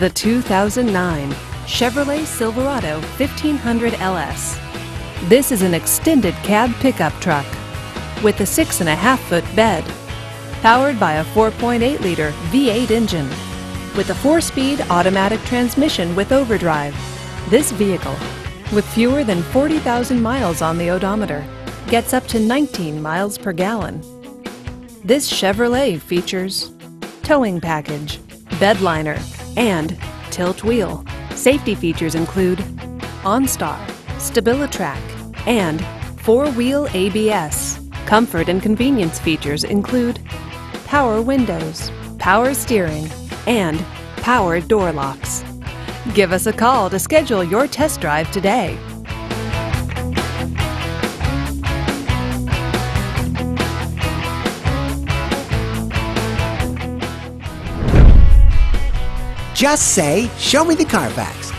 The 2009 Chevrolet Silverado 1500 LS. This is an extended cab pickup truck with a 6.5-foot bed, powered by a 4.8-liter V8 engine. With a 4-speed automatic transmission with overdrive, this vehicle, with fewer than 40,000 miles on the odometer, gets up to 19 miles per gallon. This Chevrolet features towing package, bed liner, and tilt wheel. Safety features include OnStar, StabiliTrak, and 4-wheel ABS. Comfort and convenience features include power windows, power steering, and power door locks. Give us a call to schedule your test drive today. Just say, "Show me the Carfax."